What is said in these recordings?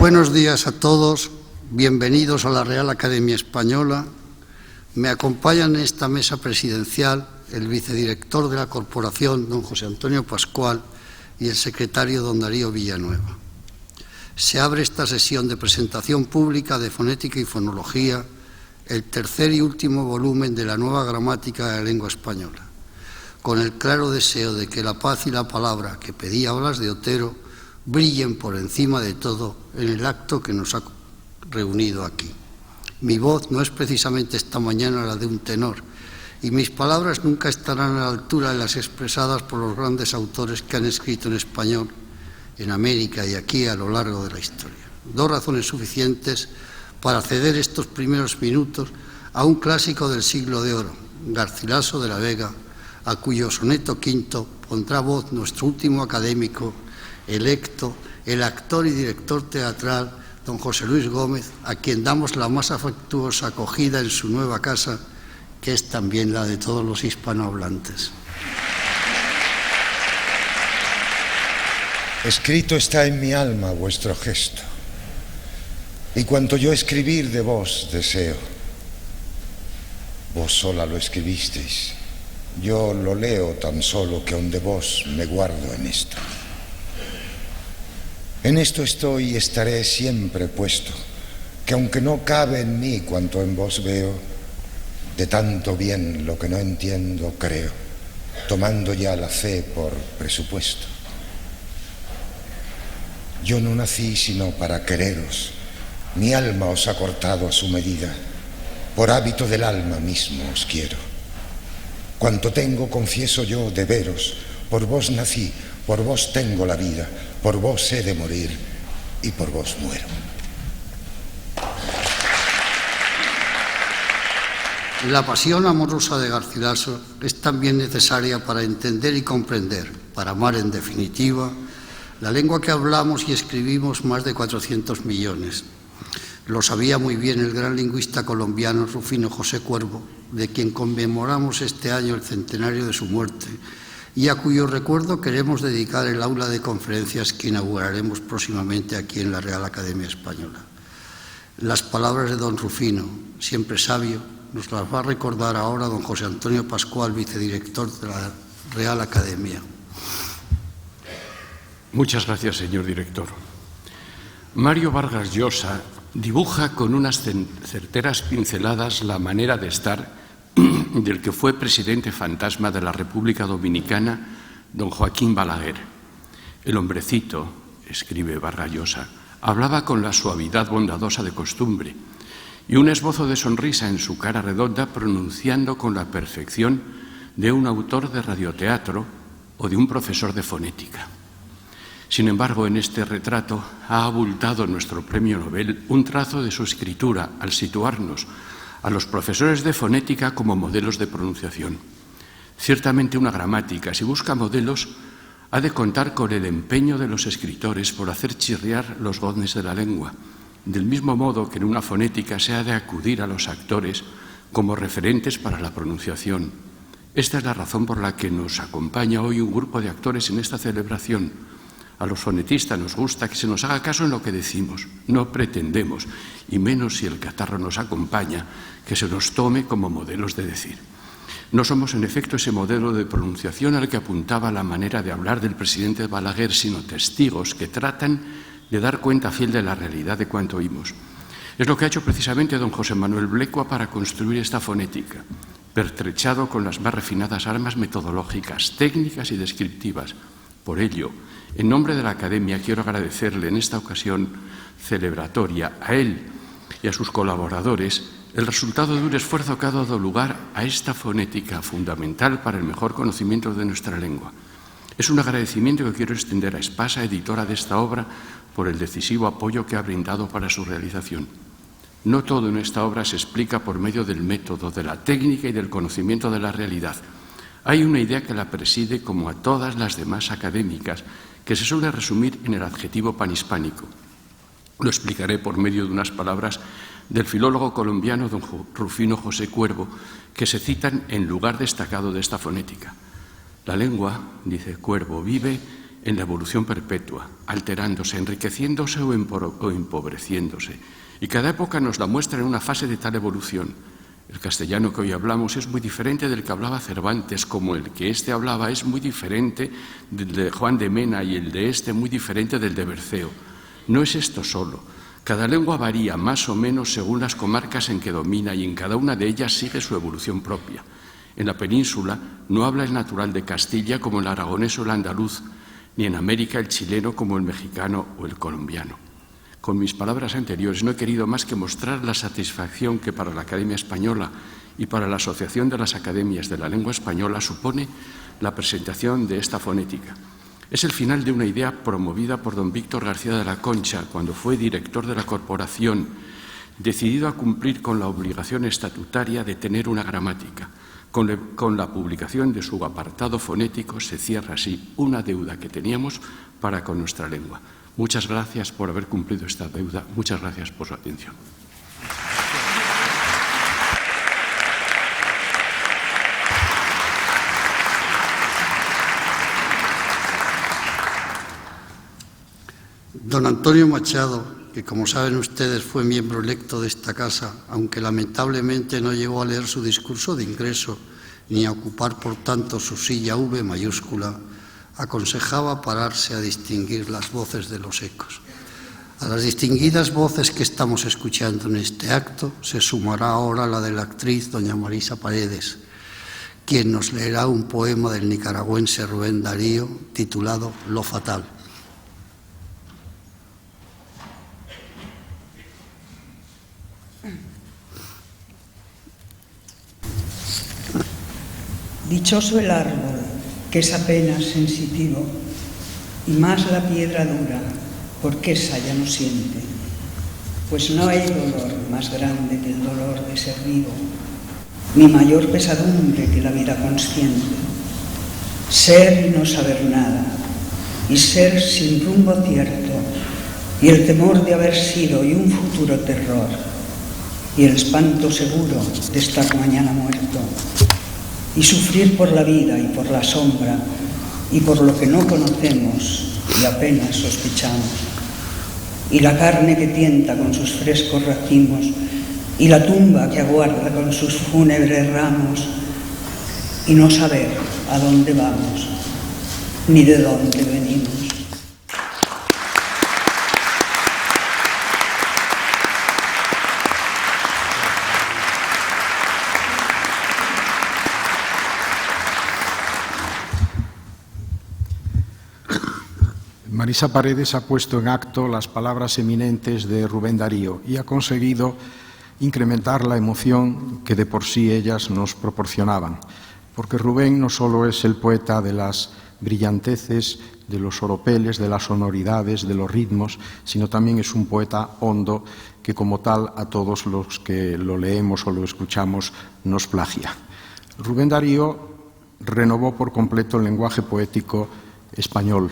Buenos días a todos, bienvenidos a la Real Academia Española. Me acompañan en esta mesa presidencial el vicedirector de la Corporación, don José Antonio Pascual, y el secretario, don Darío Villanueva. Se abre esta sesión de presentación pública de Fonética y Fonología, el tercer y último volumen de la nueva gramática de la lengua española, con el claro deseo de que la paz y la palabra que pedía Blas de Otero brillen por encima de todo en el acto que nos ha reunido aquí. Mi voz no es precisamente esta mañana la de un tenor, y mis palabras nunca estarán a la altura de las expresadas por los grandes autores que han escrito en español en América y aquí a lo largo de la historia. Dos razones suficientes para ceder estos primeros minutos a un clásico del siglo de oro, Garcilaso de la Vega, a cuyo soneto quinto pondrá voz nuestro último académico electo, el actor y director teatral, don José Luis Gómez, a quien damos la más afectuosa acogida en su nueva casa, que es también la de todos los hispanohablantes. Escrito está en mi alma vuestro gesto, y cuanto yo escribir de vos deseo. Vos sola lo escribisteis, yo lo leo tan solo que aun de vos me guardo en esto. En esto estoy y estaré siempre puesto, que aunque no cabe en mí cuanto en vos veo, de tanto bien lo que no entiendo creo, tomando ya la fe por presupuesto. Yo no nací sino para quereros, mi alma os ha cortado a su medida, por hábito del alma mismo os quiero. Cuanto tengo confieso yo de veros, por vos nací, por vos tengo la vida, por vos he de morir y por vos muero. La pasión amorosa de Garcilaso es también necesaria para entender y comprender, para amar en definitiva, la lengua que hablamos y escribimos más de 400 millones. Lo sabía muy bien el gran lingüista colombiano Rufino José Cuervo, de quien conmemoramos este año el centenario de su muerte, y a cuyo recuerdo queremos dedicar el aula de conferencias que inauguraremos próximamente aquí en la Real Academia Española. Las palabras de don Rufino, siempre sabio, nos las va a recordar ahora don José Antonio Pascual, vicedirector de la Real Academia. Muchas gracias, señor director. Mario Vargas Llosa dibuja con unas certeras pinceladas la manera de estar del que fue presidente fantasma de la República Dominicana, don Joaquín Balaguer. El hombrecito, escribe Vargas Llosa, hablaba con la suavidad bondadosa de costumbre y un esbozo de sonrisa en su cara redonda, pronunciando con la perfección de un autor de radioteatro o de un profesor de fonética. Sin embargo, en este retrato ha abultado nuestro premio Nobel un trazo de su escritura al situarnos a los profesores de fonética como modelos de pronunciación. Ciertamente una gramática, si busca modelos, ha de contar con el empeño de los escritores por hacer chirriar los goznes de la lengua, del mismo modo que en una fonética se ha de acudir a los actores como referentes para la pronunciación. Esta es la razón por la que nos acompaña hoy un grupo de actores en esta celebración. A los fonetistas nos gusta que se nos haga caso en lo que decimos, no pretendemos, y menos si el catarro nos acompaña, que se nos tome como modelos de decir. No somos en efecto ese modelo de pronunciación al que apuntaba la manera de hablar del presidente Balaguer, sino testigos que tratan de dar cuenta fiel de la realidad de cuanto oímos. Es lo que ha hecho precisamente don José Manuel Blecua para construir esta fonética, pertrechado con las más refinadas armas metodológicas, técnicas y descriptivas. Por ello, en nombre de la Academia, quiero agradecerle en esta ocasión celebratoria a él y a sus colaboradores el resultado de un esfuerzo que ha dado lugar a esta fonética fundamental para el mejor conocimiento de nuestra lengua. Es un agradecimiento que quiero extender a Espasa, editora de esta obra, por el decisivo apoyo que ha brindado para su realización. No todo en esta obra se explica por medio del método, de la técnica y del conocimiento de la realidad. Hay una idea que la preside, como a todas las demás académicas, que se suele resumir en el adjetivo panhispánico. Lo explicaré por medio de unas palabras del filólogo colombiano don Rufino José Cuervo, que se citan en lugar destacado de esta fonética. La lengua, dice Cuervo, vive en la evolución perpetua, alterándose, enriqueciéndose o empobreciéndose, y cada época nos la muestra en una fase de tal evolución. El castellano que hoy hablamos es muy diferente del que hablaba Cervantes, como el que éste hablaba es muy diferente del de Juan de Mena y el de éste muy diferente del de Berceo. No es esto solo. Cada lengua varía más o menos según las comarcas en que domina y en cada una de ellas sigue su evolución propia. En la península no habla el natural de Castilla como el aragonés o el andaluz, ni en América el chileno como el mexicano o el colombiano. Con mis palabras anteriores no he querido más que mostrar la satisfacción que para la Academia Española y para la Asociación de las Academias de la Lengua Española supone la presentación de esta fonética. Es el final de una idea promovida por don Víctor García de la Concha cuando fue director de la corporación, decidido a cumplir con la obligación estatutaria de tener una gramática. Con la publicación de su apartado fonético se cierra así una deuda que teníamos para con nuestra lengua. Muchas gracias por haber cumplido esta deuda. Muchas gracias por su atención. Don Antonio Machado, que como saben ustedes fue miembro electo de esta casa, aunque lamentablemente no llegó a leer su discurso de ingreso ni a ocupar por tanto su silla V mayúscula, aconsejaba pararse a distinguir las voces de los ecos. A las distinguidas voces que estamos escuchando en este acto se sumará ahora la de la actriz doña Marisa Paredes, quien nos leerá un poema del nicaragüense Rubén Darío titulado Lo Fatal. Dichoso el árbol, que es apenas sensitivo, y más la piedra dura, porque esa ya no siente, pues no hay dolor más grande que el dolor de ser vivo, ni mayor pesadumbre que la vida consciente. Ser y no saber nada, y ser sin rumbo cierto, y el temor de haber sido y un futuro terror, y el espanto seguro de estar mañana muerto, y sufrir por la vida y por la sombra y por lo que no conocemos y apenas sospechamos, y la carne que tienta con sus frescos racimos y la tumba que aguarda con sus fúnebres ramos, y no saber a dónde vamos ni de dónde venimos. Marisa Paredes ha puesto en acto las palabras eminentes de Rubén Darío y ha conseguido incrementar la emoción que de por sí ellas nos proporcionaban, porque Rubén no solo es el poeta de las brillanteces, de los oropeles, de las sonoridades, de los ritmos, sino también es un poeta hondo que como tal a todos los que lo leemos o lo escuchamos nos plagia. Rubén Darío renovó por completo el lenguaje poético español.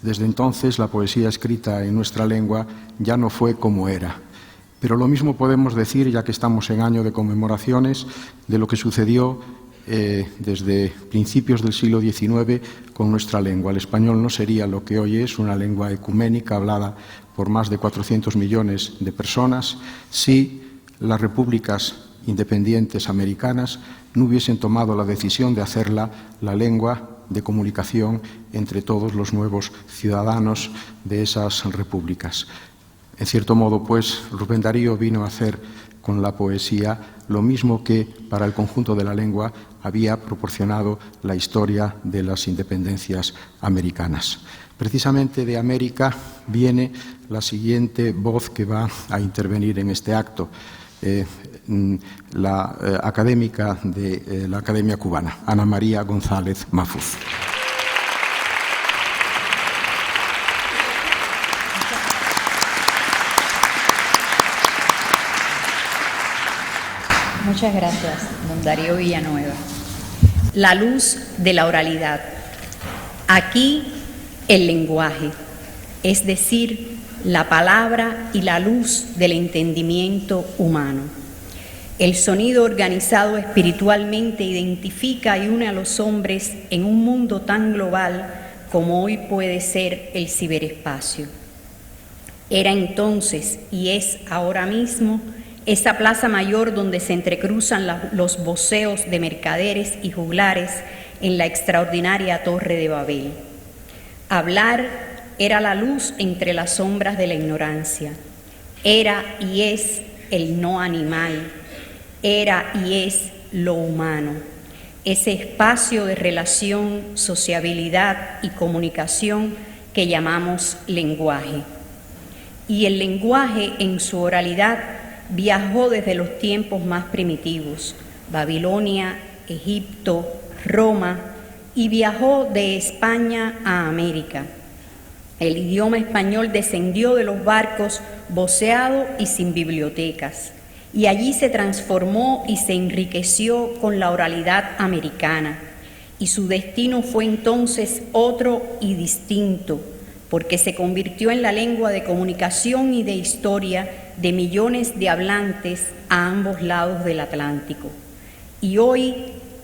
Desde entonces la poesía escrita en nuestra lengua ya no fue como era. Pero lo mismo podemos decir, ya que estamos en año de conmemoraciones, de lo que sucedió desde principios del siglo XIX con nuestra lengua. El español no sería lo que hoy es, una lengua ecuménica hablada por más de 400 millones de personas, si las repúblicas independientes americanas no hubiesen tomado la decisión de hacerla la lengua de comunicación entre todos los nuevos ciudadanos de esas repúblicas. En cierto modo, pues, Rubén Darío vino a hacer con la poesía lo mismo que para el conjunto de la lengua había proporcionado la historia de las independencias americanas. Precisamente de América viene la siguiente voz que va a intervenir en este acto, la académica de la Academia Cubana, Ana María González Mafuz. Muchas gracias, don Darío Villanueva. La luz de la oralidad. Aquí el lenguaje, es decir, la palabra y la luz del entendimiento humano. El sonido organizado espiritualmente identifica y une a los hombres en un mundo tan global como hoy puede ser el ciberespacio. Era entonces y es ahora mismo esa plaza mayor donde se entrecruzan los voceos de mercaderes y juglares en la extraordinaria Torre de Babel. Hablar era la luz entre las sombras de la ignorancia. Era y es el no animal. Era y es lo humano. Ese espacio de relación, sociabilidad y comunicación que llamamos lenguaje. Y el lenguaje en su oralidad viajó desde los tiempos más primitivos, Babilonia, Egipto, Roma, y viajó de España a América. El idioma español descendió de los barcos voceado y sin bibliotecas, y allí se transformó y se enriqueció con la oralidad americana, y su destino fue entonces otro y distinto, porque se convirtió en la lengua de comunicación y de historia de millones de hablantes a ambos lados del Atlántico. Y hoy,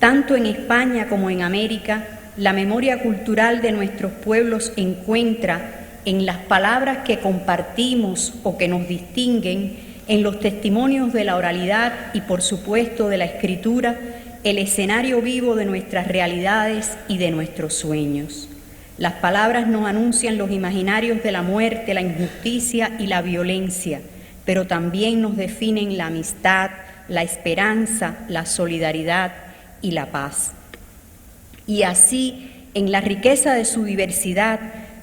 tanto en España como en América, la memoria cultural de nuestros pueblos encuentra en las palabras que compartimos o que nos distinguen, en los testimonios de la oralidad y, por supuesto, de la escritura, el escenario vivo de nuestras realidades y de nuestros sueños. Las palabras nos anuncian los imaginarios de la muerte, la injusticia y la violencia, pero también nos definen la amistad, la esperanza, la solidaridad y la paz. Y así, en la riqueza de su diversidad,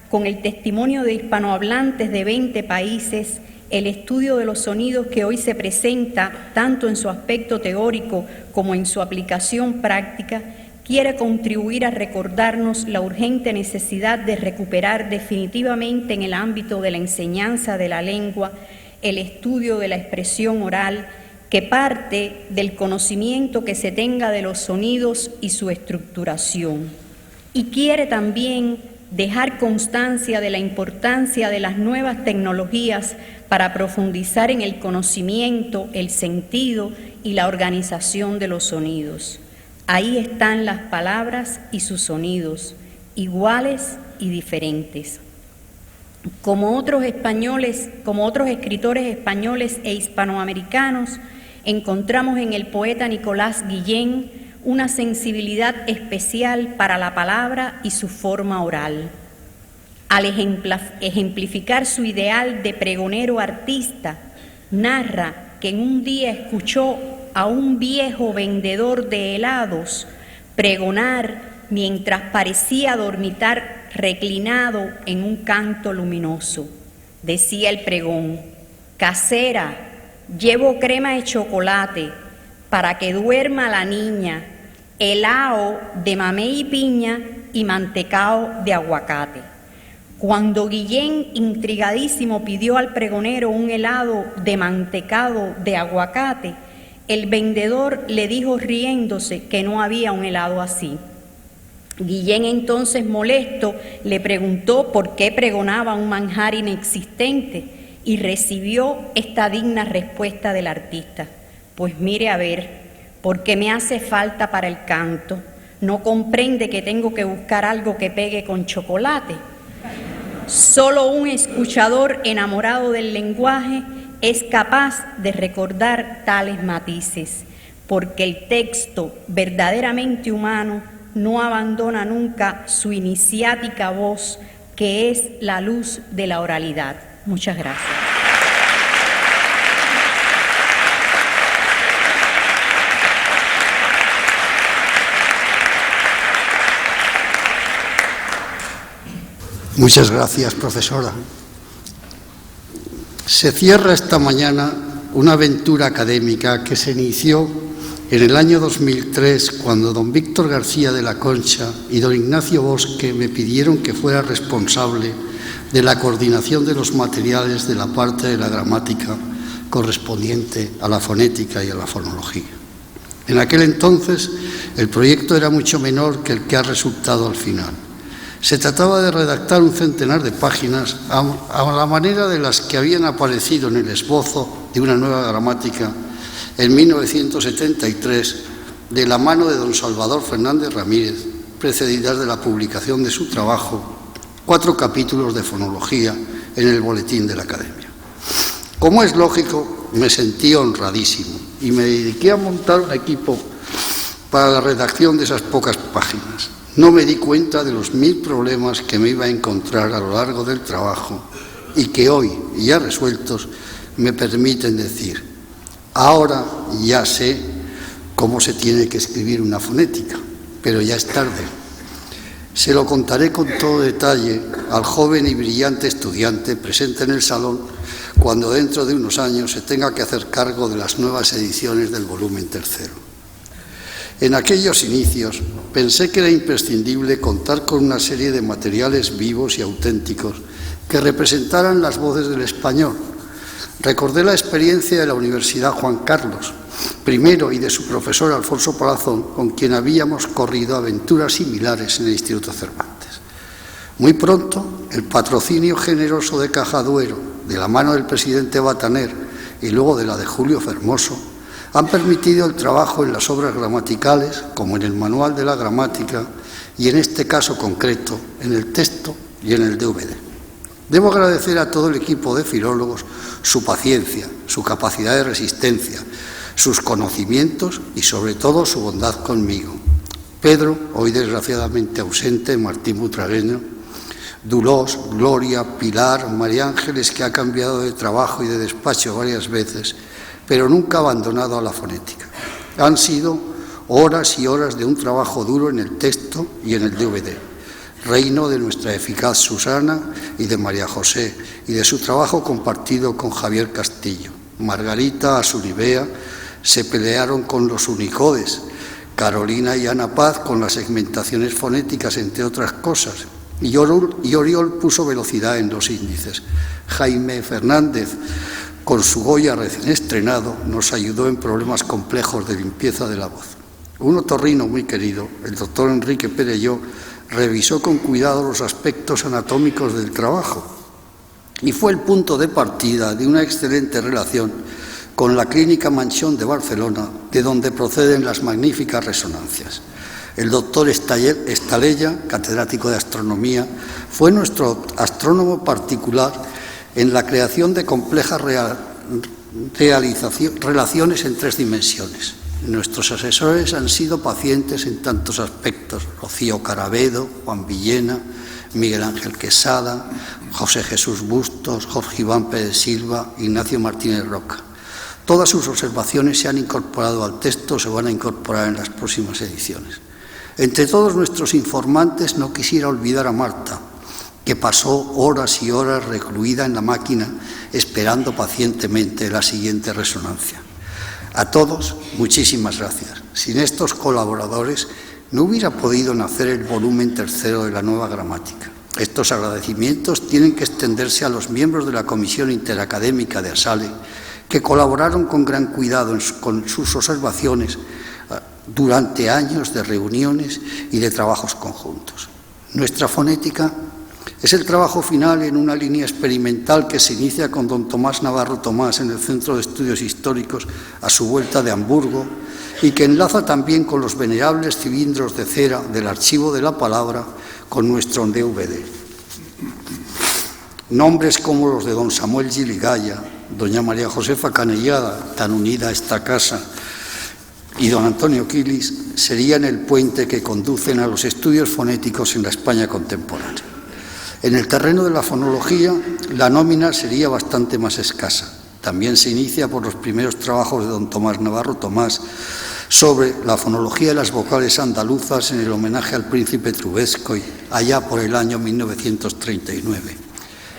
con el testimonio de hispanohablantes de 20 países, el estudio de los sonidos que hoy se presenta, tanto en su aspecto teórico como en su aplicación práctica, quiere contribuir a recordarnos la urgente necesidad de recuperar definitivamente en el ámbito de la enseñanza de la lengua el estudio de la expresión oral, que parte del conocimiento que se tenga de los sonidos y su estructuración. Y quiere también dejar constancia de la importancia de las nuevas tecnologías para profundizar en el conocimiento, el sentido y la organización de los sonidos. Ahí están las palabras y sus sonidos, iguales y diferentes. Como otros escritores españoles e hispanoamericanos, encontramos en el poeta Nicolás Guillén una sensibilidad especial para la palabra y su forma oral. Al ejemplificar su ideal de pregonero artista, narra que en un día escuchó a un viejo vendedor de helados pregonar mientras parecía dormitar reclinado en un canto luminoso. Decía el pregón: casera, llevo crema de chocolate para que duerma la niña, helado de mamey y piña y mantecao de aguacate. Cuando Guillén, intrigadísimo, pidió al pregonero un helado de mantecado de aguacate, el vendedor le dijo riéndose que no había un helado así. Guillén, entonces molesto, le preguntó por qué pregonaba un manjar inexistente y recibió esta digna respuesta del artista: pues mire a ver, porque me hace falta para el canto. ¿No comprende que tengo que buscar algo que pegue con chocolate? Solo un escuchador enamorado del lenguaje es capaz de recordar tales matices, porque el texto verdaderamente humano no abandona nunca su iniciática voz, que es la luz de la oralidad. Muchas gracias. Muchas gracias, profesora. Se cierra esta mañana una aventura académica que se inició en el año 2003, cuando don Víctor García de la Concha y don Ignacio Bosque me pidieron que fuera responsable de la coordinación de los materiales de la parte de la gramática correspondiente a la fonética y a la fonología. En aquel entonces el proyecto era mucho menor que el que ha resultado al final. Se trataba de redactar un centenar de páginas a la manera de las que habían aparecido en el esbozo de una nueva gramática en 1973, de la mano de don Salvador Fernández Ramírez, precedidas de la publicación de su trabajo, 4 capítulos de fonología en el Boletín de la Academia. Como es lógico, me sentí honradísimo y me dediqué a montar un equipo para la redacción de esas pocas páginas. No me di cuenta de los 1000 problemas que me iba a encontrar a lo largo del trabajo y que hoy, ya resueltos, me permiten decir: ahora ya sé cómo se tiene que escribir una fonética, pero ya es tarde. Se lo contaré con todo detalle al joven y brillante estudiante presente en el salón cuando dentro de unos años se tenga que hacer cargo de las nuevas ediciones del volumen 3. En aquellos inicios pensé que era imprescindible contar con una serie de materiales vivos y auténticos que representaran las voces del español. Recordé la experiencia de la Universidad Juan Carlos I y de su profesor Alfonso Palazón, con quien habíamos corrido aventuras similares en el Instituto Cervantes. Muy pronto, el patrocinio generoso de Caja Duero, de la mano del presidente Bataner y luego de la de Julio Fermoso, han permitido el trabajo en las obras gramaticales, como en el Manual de la Gramática y, en este caso concreto, en el texto y en el DVD. Debo agradecer a todo el equipo de filólogos su paciencia, su capacidad de resistencia, sus conocimientos y, sobre todo, su bondad conmigo. Pedro, hoy desgraciadamente ausente, Martín Butragueño, Dulós, Gloria, Pilar, María Ángeles, que ha cambiado de trabajo y de despacho varias veces, pero nunca ha abandonado a la fonética. Han sido horas y horas de un trabajo duro en el texto y en el DVD, reino de nuestra eficaz Susana y de María José, y de su trabajo compartido con Javier Castillo. Margarita, Asunibea se pelearon con los unicodes, Carolina y Ana Paz con las segmentaciones fonéticas, entre otras cosas, y Oriol puso velocidad en los índices. Jaime Fernández, con su Goya recién estrenado, nos ayudó en problemas complejos de limpieza de la voz. Un otorrino muy querido, el doctor Enrique Perelló, revisó con cuidado los aspectos anatómicos del trabajo y fue el punto de partida de una excelente relación con la Clínica Manchón de Barcelona, de donde proceden las magníficas resonancias. El doctor Estalella, catedrático de astronomía, fue nuestro astrónomo particular en la creación de complejas relaciones en 3 dimensiones. Nuestros asesores han sido pacientes en tantos aspectos: Rocío Carabedo, Juan Villena, Miguel Ángel Quesada, José Jesús Bustos, Jorge Iván Pérez Silva, Ignacio Martínez Roca. Todas sus observaciones se han incorporado al texto o se van a incorporar en las próximas ediciones. Entre todos nuestros informantes no quisiera olvidar a Marta, que pasó horas y horas recluida en la máquina esperando pacientemente la siguiente resonancia. A todos, muchísimas gracias. Sin estos colaboradores no hubiera podido nacer el volumen 3 de la nueva gramática. Estos agradecimientos tienen que extenderse a los miembros de la Comisión Interacadémica de ASALE, que colaboraron con gran cuidado con sus observaciones durante años de reuniones y de trabajos conjuntos. Nuestra fonética es el trabajo final en una línea experimental que se inicia con don Tomás Navarro Tomás en el Centro de Estudios Históricos a su vuelta de Hamburgo y que enlaza también con los venerables cilindros de cera del Archivo de la Palabra con nuestro DVD. Nombres como los de don Samuel Giligaya, doña María Josefa Canellada, tan unida a esta casa, y don Antonio Quilis serían el puente que conducen a los estudios fonéticos en la España contemporánea. En el terreno de la fonología, la nómina sería bastante más escasa. También se inicia por los primeros trabajos de don Tomás Navarro Tomás sobre la fonología de las vocales andaluzas en el homenaje al príncipe Trubetskoy allá por el año 1939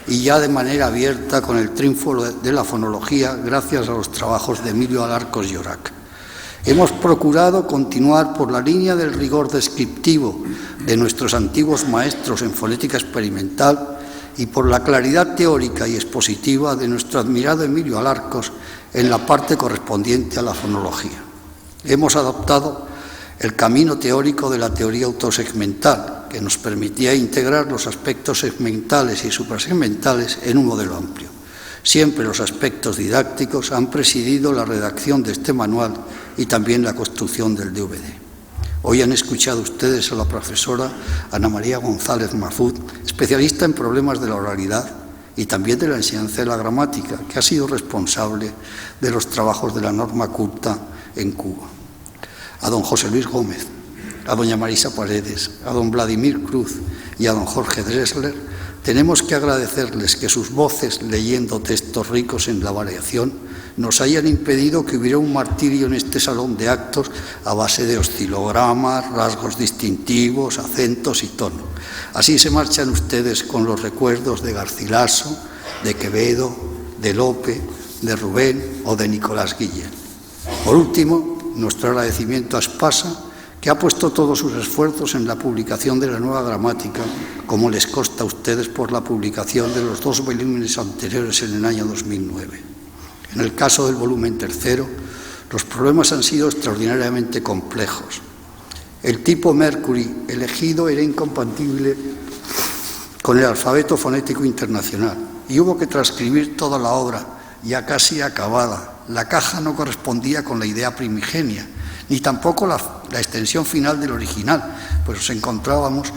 y ya de manera abierta con el triunfo de la fonología gracias a los trabajos de Emilio Alarcos Llorac. Hemos procurado continuar por la línea del rigor descriptivo de nuestros antiguos maestros en fonética experimental y por la claridad teórica y expositiva de nuestro admirado Emilio Alarcos en la parte correspondiente a la fonología. Hemos adoptado el camino teórico de la teoría autosegmental, que nos permitía integrar los aspectos segmentales y suprasegmentales en un modelo amplio. Siempre los aspectos didácticos han presidido la redacción de este manual y también la construcción del DVD. Hoy han escuchado ustedes a la profesora Ana María González Mahfoud, especialista en problemas de la oralidad y también de la enseñanza de la gramática, que ha sido responsable de los trabajos de la norma culta en Cuba. A don José Luis Gómez, a doña Marisa Paredes, a don Vladimir Cruz y a don Jorge Dressler, tenemos que agradecerles que sus voces, leyendo textos ricos en la variación, nos hayan impedido que hubiera un martirio en este salón de actos a base de oscilogramas, rasgos distintivos, acentos y tono. Así se marchan ustedes con los recuerdos de Garcilaso, de Quevedo, de Lope, de Rubén o de Nicolás Guillén. Por último, nuestro agradecimiento a Espasa, que ha puesto todos sus esfuerzos en la publicación de la nueva gramática, como les consta a ustedes por la publicación de los 2 volúmenes anteriores en el año 2009. En el caso del volumen tercero, los problemas han sido extraordinariamente complejos. El tipo Mercury elegido era incompatible con el alfabeto fonético internacional y hubo que transcribir toda la obra, ya casi acabada. La caja no correspondía con la idea primigenia, ni tampoco la extensión final del original, pues nos encontrábamos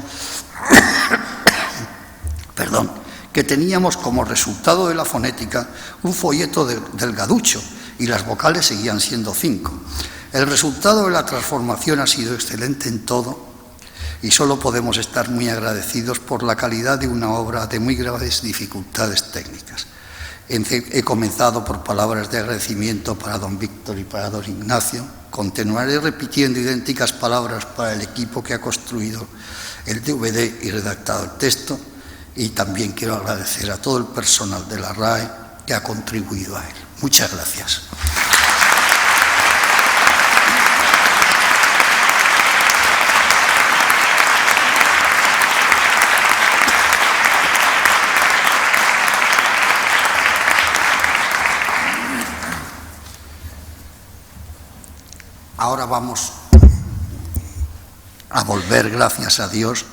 que teníamos como resultado de la fonética un folleto delgaducho y las vocales seguían siendo 5. El resultado de la transformación ha sido excelente en todo y solo podemos estar muy agradecidos por la calidad de una obra de muy graves dificultades técnicas. He comenzado por palabras de agradecimiento para don Víctor y para don Ignacio. Continuaré repitiendo idénticas palabras para el equipo que ha construido el DVD y redactado el texto, y también quiero agradecer a todo el personal de la RAE que ha contribuido a él. Muchas gracias. Ahora vamos a volver, gracias a Dios,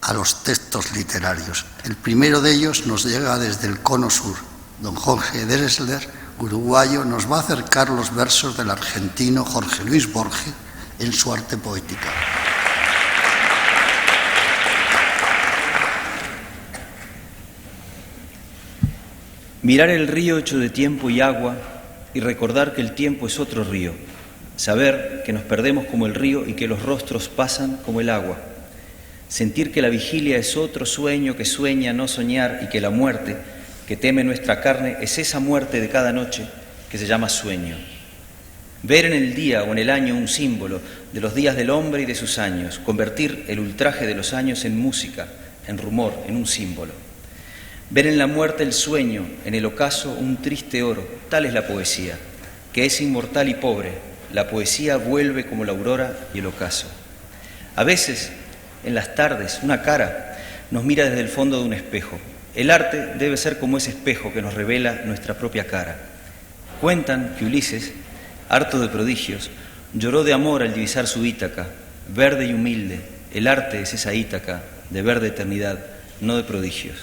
a los textos literarios. El primero de ellos nos llega desde el Cono Sur. Don Jorge Dressler, uruguayo, nos va a acercar los versos del argentino Jorge Luis Borges en su arte poética. Mirar el río hecho de tiempo y agua y recordar que el tiempo es otro río. Saber que nos perdemos como el río y que los rostros pasan como el agua. Sentir que la vigilia es otro sueño que sueña no soñar y que la muerte que teme nuestra carne es esa muerte de cada noche que se llama sueño. Ver en el día o en el año un símbolo de los días del hombre y de sus años, convertir el ultraje de los años en música, en rumor, en un símbolo. Ver en la muerte el sueño, en el ocaso un triste oro, tal es la poesía, que es inmortal y pobre. La poesía vuelve como la aurora y el ocaso. A veces, en las tardes, una cara nos mira desde el fondo de un espejo. El arte debe ser como ese espejo que nos revela nuestra propia cara. Cuentan que Ulises, harto de prodigios, lloró de amor al divisar su Ítaca, verde y humilde. El arte es esa Ítaca de verde eternidad, no de prodigios.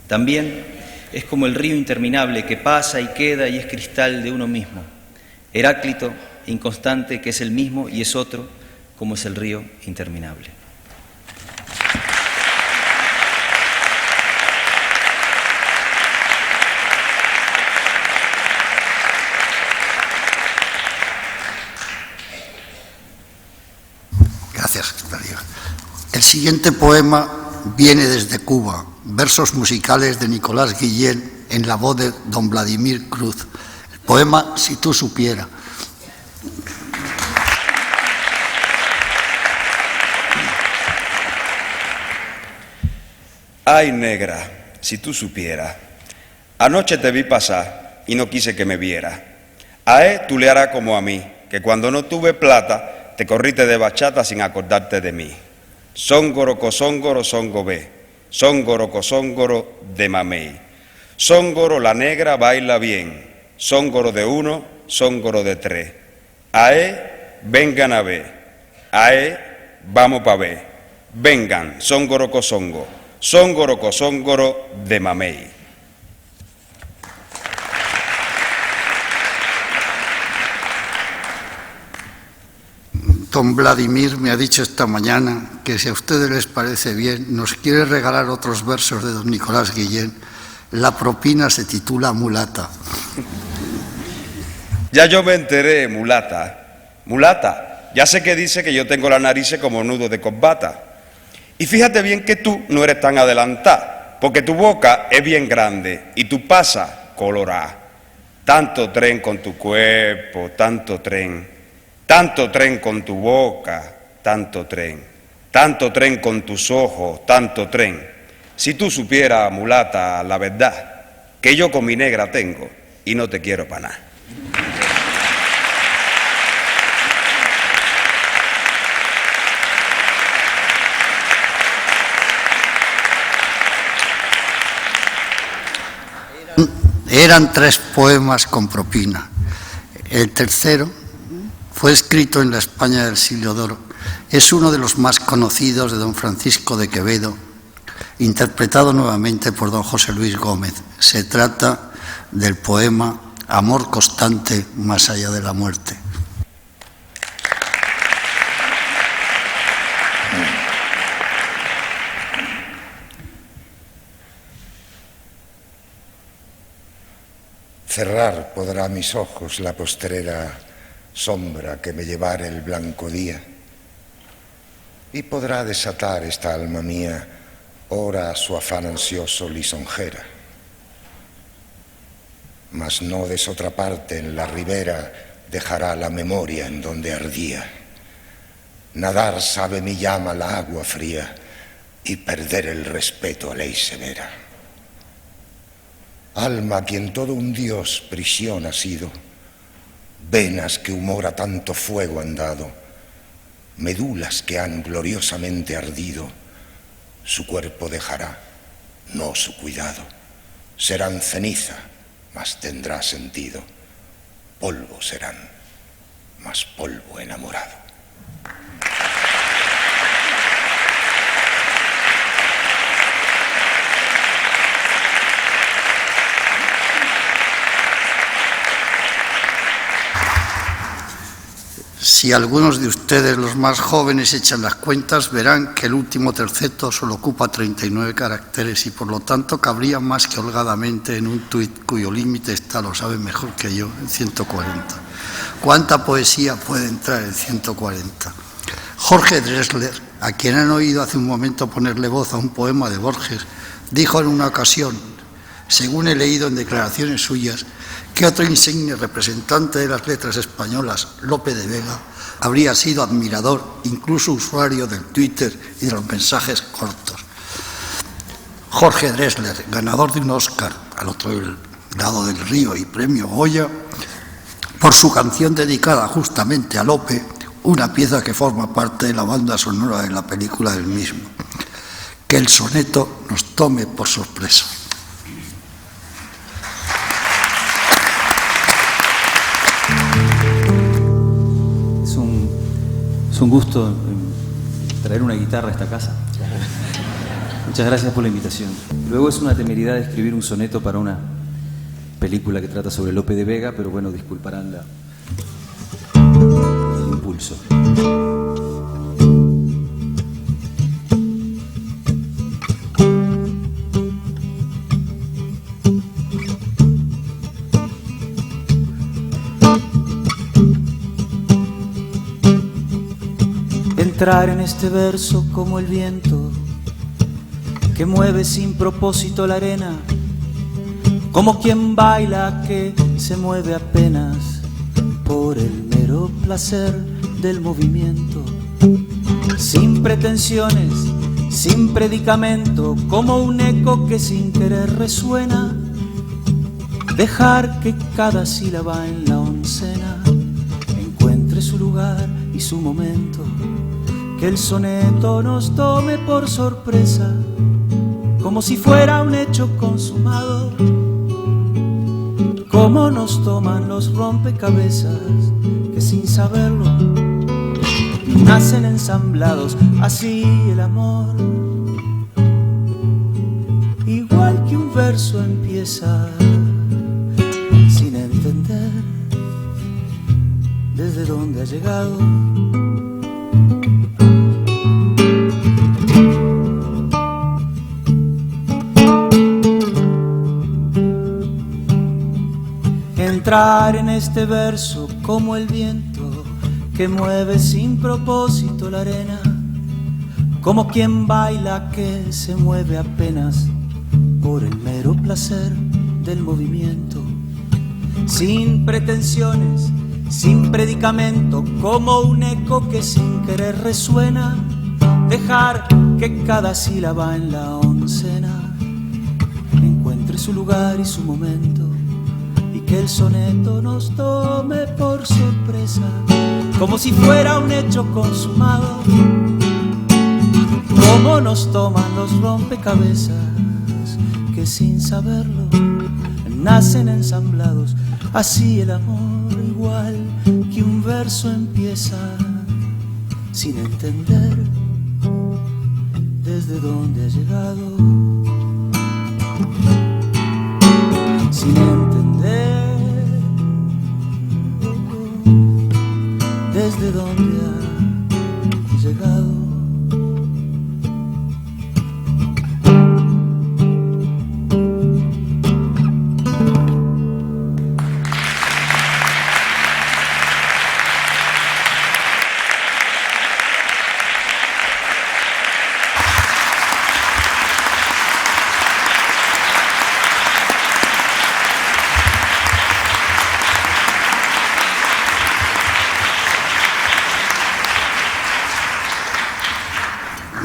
También es como el río interminable que pasa y queda y es cristal de uno mismo. Heráclito, inconstante, que es el mismo y es otro, como es el río interminable. Gracias, Darío. El siguiente poema viene desde Cuba, versos musicales de Nicolás Guillén en la voz de don Vladimir Cruz. El poema Si tú supieras. Ay, negra, si tú supieras, anoche te vi pasar y no quise que me viera. A él tú le harás como a mí, que cuando no tuve plata, te corriste de bachata sin acordarte de mí. Sóngoro, cosóngoro, songo ve, sóngoro, cosóngoro de mamey. Sóngoro, la negra baila bien, sóngoro de uno, sóngoro de tres. A él, vengan a ver, a él, vamos pa' ver. Vengan, sóngoro, cosongo, sóngoro, cosóngoro de mamey. Don Vladimir me ha dicho esta mañana que si a ustedes les parece bien, nos quiere regalar otros versos de don Nicolás Guillén. La propina se titula Mulata. Ya yo me enteré, mulata. Mulata, ya sé que dice que yo tengo la nariz como nudo de corbata. Y fíjate bien que tú no eres tan adelantada, porque tu boca es bien grande y tú pasas colorada. Tanto tren con tu cuerpo, tanto tren con tu boca, tanto tren con tus ojos, tanto tren. Si tú supieras, mulata, la verdad, que yo con mi negra tengo y no te quiero para nada. Eran 3 poemas con propina. El tercero fue escrito en la España del siglo de oro. Es uno de los más conocidos de don Francisco de Quevedo, interpretado nuevamente por don José Luis Gómez. Se trata del poema Amor constante más allá de la muerte. Cerrar podrá mis ojos la postrera sombra que me llevara el blanco día, y podrá desatar esta alma mía ora su afán ansioso lisonjera. Mas no des otra parte en la ribera dejará la memoria en donde ardía. Nadar sabe mi llama la agua fría y perder el respeto a ley severa. Alma a quien todo un dios prisión ha sido, venas que humor a tanto fuego han dado, medulas que han gloriosamente ardido, su cuerpo dejará, no su cuidado. Serán ceniza, mas tendrá sentido. Polvo serán, mas polvo enamorado. Si algunos de ustedes, los más jóvenes, echan las cuentas, verán que el último terceto solo ocupa 39 caracteres y por lo tanto cabría más que holgadamente en un tuit cuyo límite está, lo saben mejor que yo, en 140. ¿Cuánta poesía puede entrar en 140? Jorge Drexler, a quien han oído hace un momento ponerle voz a un poema de Borges, dijo en una ocasión, según he leído en declaraciones suyas, que otro insigne representante de las letras españolas, Lope de Vega, habría sido admirador, incluso usuario del Twitter y de los mensajes cortos. Jorge Drexler, ganador de un Oscar al otro lado del río y premio Goya, por su canción dedicada justamente a Lope, una pieza que forma parte de la banda sonora de la película del mismo. Que el soneto nos tome por sorpresa. Es un gusto traer una guitarra a esta casa. Muchas gracias por la invitación. Luego es una temeridad escribir un soneto para una película que trata sobre Lope de Vega, pero bueno, disculparán el impulso. Entrar en este verso como el viento que mueve sin propósito la arena, como quien baila que se mueve apenas por el mero placer del movimiento, sin pretensiones, sin predicamento, como un eco que sin querer resuena. Dejar que cada sílaba en la oncena encuentre su lugar y su momento, que el soneto nos tome por sorpresa, como si fuera un hecho consumado, como nos toman los rompecabezas, que sin saberlo nacen ensamblados. Así el amor, igual que un verso, empieza sin entender desde dónde ha llegado. Entrar en este verso como el viento que mueve sin propósito la arena, como quien baila que se mueve apenas por el mero placer del movimiento, sin pretensiones, sin predicamento, como un eco que sin querer resuena. Dejar que cada sílaba en la oncena encuentre su lugar y su momento, y que el soneto nos tome por sorpresa, como si fuera un hecho consumado, como nos toman los rompecabezas, que sin saberlo nacen ensamblados. Así el amor, igual que un verso, empieza sin entender desde dónde ha llegado, sin entender desde dónde ha llegado.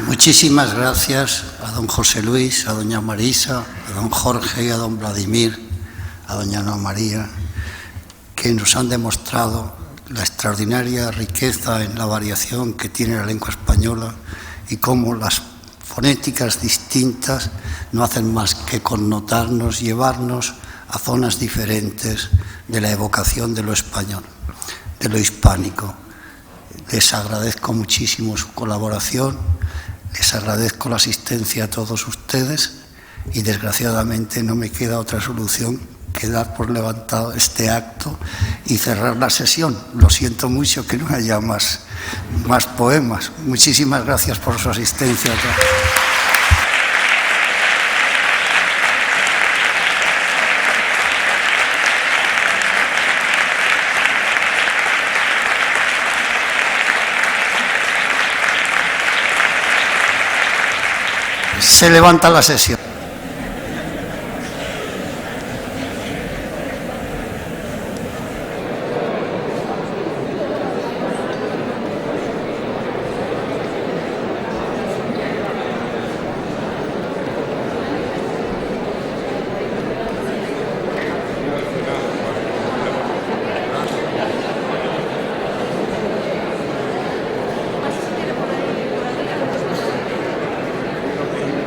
Muchísimas gracias a don José Luis, a doña Marisa, a don Jorge y a don Vladimir, a doña Ana María, que nos han demostrado la extraordinaria riqueza en la variación que tiene la lengua española y cómo las fonéticas distintas no hacen más que connotarnos, llevarnos a zonas diferentes de la evocación de lo español, de lo hispánico. Les agradezco muchísimo su colaboración. Les agradezco la asistencia a todos ustedes y desgraciadamente no me queda otra solución que dar por levantado este acto y cerrar la sesión. Lo siento mucho que no haya más poemas. Muchísimas gracias por su asistencia a todos. Se levanta la sesión.